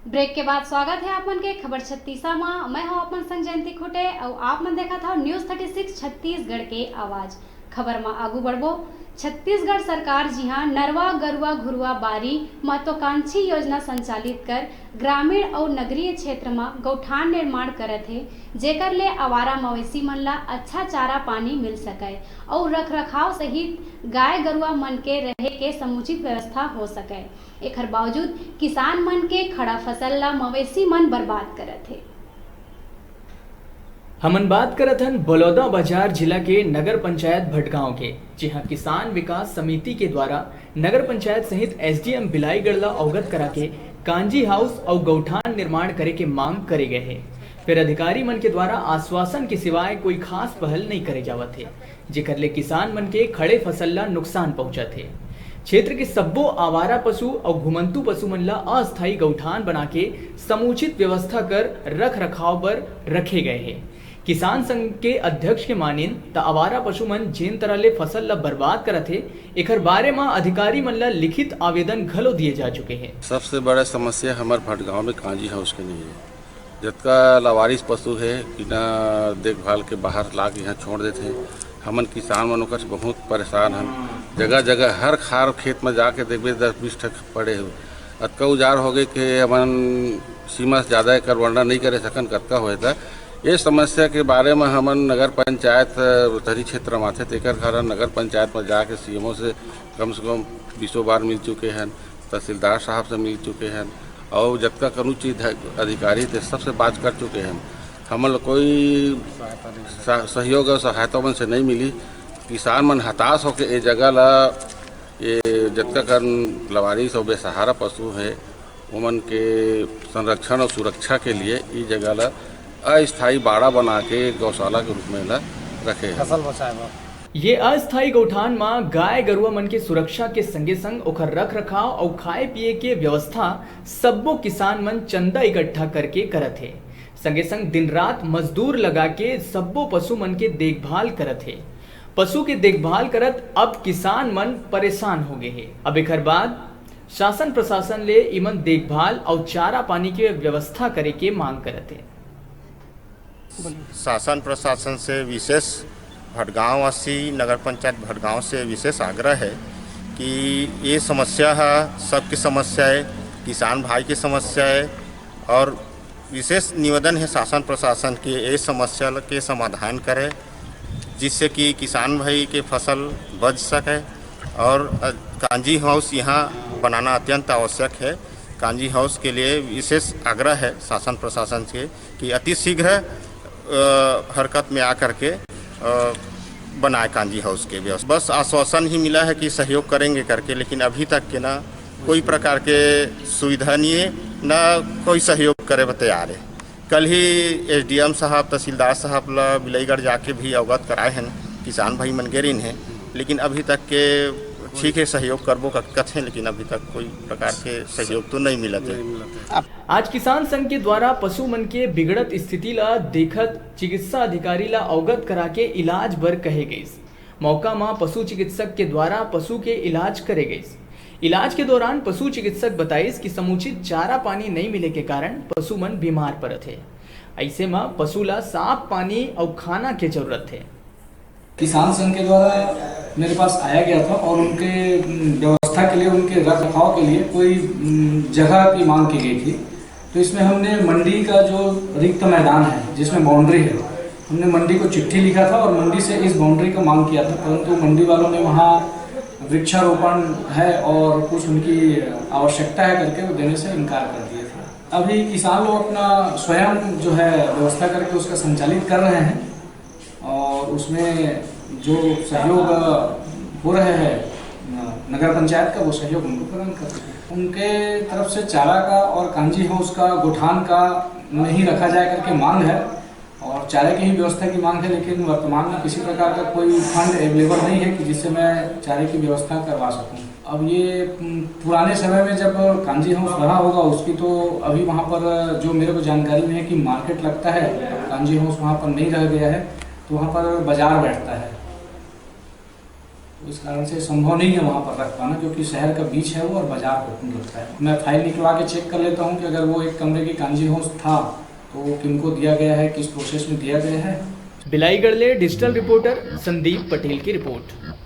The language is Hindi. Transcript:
ब्रेक के बाद स्वागत है आपन के खबर 36 में। मैं हूं आपन संग जयंती खुटे और आप मन देखा था न्यूज 36 छत्तीसगढ़ के आवाज। खबर में आगू बढ़बो। छत्तीसगढ़ सरकार जी हाँ नरवा गरुआ घुरुआ बारी महत्वाकांक्षी योजना संचालित कर ग्रामीण और नगरीय क्षेत्र में गौठान निर्माण करत है, जेकर ले आवारा मवेशी मन ला अच्छा चारा पानी मिल सके और रख रखाव सहित गाय गरुआ मन के रहे के समुचित व्यवस्था हो सके। एकर बावजूद किसान मन के खड़ा फसल ला मवेशी मन बर्बाद करत है। हमन बात करत हन बलौदा बाजार जिला के नगर पंचायत भटगांव के, जहां किसान विकास समिति के द्वारा नगर पंचायत सहित एसडीएम बिलाईगढ़ ला अवगत करा के कांजी हाउस और गौठान निर्माण करे के मांग करे गए है। फिर अधिकारी मन के द्वारा आश्वासन के सिवाय कोई खास पहल नहीं करे जावत है, जेकर ले किसान मन के खड़े फसल ला नुकसान पहुंचत है। क्षेत्र के सब्बो आवारा पशु और घुमंतु पशु मन ला अस्थायी गौठान बना के समुचित व्यवस्था कर रख रखाव पर रखे गए हैं। किसान संघ के अध्यक्ष के मानिन त आवारा पशु मन जेन तरह ले फसल ला बर्बाद करत है, एकर बारे में अधिकारी मन ला लिखित आवेदन घलो दिए जा चुके हैं। सबसे बड़ा समस्या हमारे भटगांव में कांजी हाउस के नहीं है। जितना लावारिस पशु है बिना देखभाल के बाहर ला के यहाँ छोड़ देते हैं। हमन किसान मनों का बहुत परेशान हम। जगह जगह हर खार खेत में जाके देखबे 10-20 ठक पड़े हो। अतका उजार हो गए कि हमन सीमा से ज़्यादा कर वर्णन नहीं करे सकन कतका होए था। ये समस्या के बारे में हमन नगर पंचायत उत्तरी क्षेत्र में आते तेकर कारण नगर पंचायत में जाके सीएमओ से कम 20 बार मिल चुके हैं, तहसीलदार साहब से मिल चुके हैं और जब तक अनुचित अधिकारी थे सबसे बात कर चुके हैं। हमन कोई सहयोग और सहायता मन से नहीं मिली। किसान मन हताश होकर ये जगह ला ये जब तक लवारिस और बेसहारा पशु है उमन के संरक्षण और सुरक्षा के लिए ये जगह ला अस्थायी बाड़ा बना के गौशाला के रूप में ला रखे फसल बचाए। ये अस्थायी गौठान में गाय गरुआ मन के सुरक्षा के संगे संग ओकर रख रखाव और खाए पिए के व्यवस्था सब्बो किसान मन चंदा इकट्ठा करके करत है। संगे संग दिन रात मजदूर लगा के सब्बो पशु मन के देखभाल करत है। पशु के देखभाल करत अब किसान मन परेशान हो गए हैं। अब एकर बाद शासन प्रशासन ले इमन देखभाल और चारा पानी के व्यवस्था करे के मांग करत है। शासन प्रशासन से विशेष भटगांव वासी नगर पंचायत भटगांव से विशेष आग्रह है कि ये समस्या है, सबकी समस्या है, किसान भाई की समस्या है और विशेष निवेदन है शासन प्रशासन के ये समस्या के समाधान करे जिससे कि किसान भाई के फसल बच सके। और कांजी हाउस यहाँ बनाना अत्यंत आवश्यक है। कांजी हाउस के लिए विशेष आग्रह है शासन प्रशासन से कि अति शीघ्र हरकत में आकर के बनाए कांजी हाउस के व्यवस्था। बस आश्वासन ही मिला है कि सहयोग करेंगे करके, लेकिन अभी तक के ना कोई प्रकार के सुविधा नहीं है, ना कोई सहयोग करे तैयार है। कल ही एसडीएम साहब तहसीलदार साहब ला बिलाईगढ़ जाके भी अवगत कराए हैं, किसान भाई मन गेरिन हैं, लेकिन अभी तक के ठीक है सहयोग करबो कथ है, लेकिन अभी तक कोई प्रकार के सहयोग तो नहीं मिलत है। आज किसान संघ के द्वारा पशु मन के बिगड़त स्थिति ला देखत चिकित्सा अधिकारी ला अवगत करा के इलाज बर कहे गई। मौका में पशु चिकित्सक के द्वारा पशु के इलाज करे गई। इलाज के दौरान पशु चिकित्सक बताइस कि समुचित चारा पानी नहीं मिले के कारण पशु मन बीमार पड़त है। ऐसे में पशु ला साफ पानी और खाना के जरूरत है। किसान संघ के द्वारा मेरे पास आया गया था और उनके व्यवस्था के लिए, उनके रख रखाव के लिए कोई जगह की मांग की गई थी। तो इसमें हमने मंडी का जो रिक्त मैदान है जिसमें बाउंड्री है, हमने मंडी को चिट्ठी लिखा था और मंडी से इस बाउंड्री का मांग किया था, परंतु मंडी वालों ने वहाँ वृक्षारोपण है और कुछ उनकी आवश्यकता है करके वो देने से इनकार कर दिया था। अभी किसान लोग अपना स्वयं जो है व्यवस्था करके उसका संचालित कर रहे हैं और उसमें जो सहयोग हो रहे हैं नगर पंचायत का वो सहयोग उनको प्रदान कर रहे हैं। उनके तरफ से चारा का और कांजी हाउस का गौठान का नहीं रखा जाए करके मांग है और चारे की ही व्यवस्था की मांग है, लेकिन वर्तमान में किसी प्रकार का कोई फंड अवेलेबल नहीं है कि जिससे मैं चारे की व्यवस्था करवा सकूं। अब ये पुराने समय में जब कांजी हाउस रहा होगा उसकी तो अभी वहाँ पर जो मेरे को जानकारी में है कि मार्केट लगता है, कांजी हाउस वहाँ पर नहीं रह गया है तो वहाँ पर बाजार बैठता है। तो इस कारण से संभव नहीं है वहाँ पर रख पाना, क्योंकि शहर का बीच है वो और बाजार को लगता है। मैं फाइल निकलवा के चेक कर लेता हूँ कि अगर वो एक कमरे की कांजी हाउस था तो वो किनको दिया गया है, किस प्रोसेस में दिया गया है। बिलाईगढ़ ले डिजिटल रिपोर्टर संदीप पटेल की रिपोर्ट।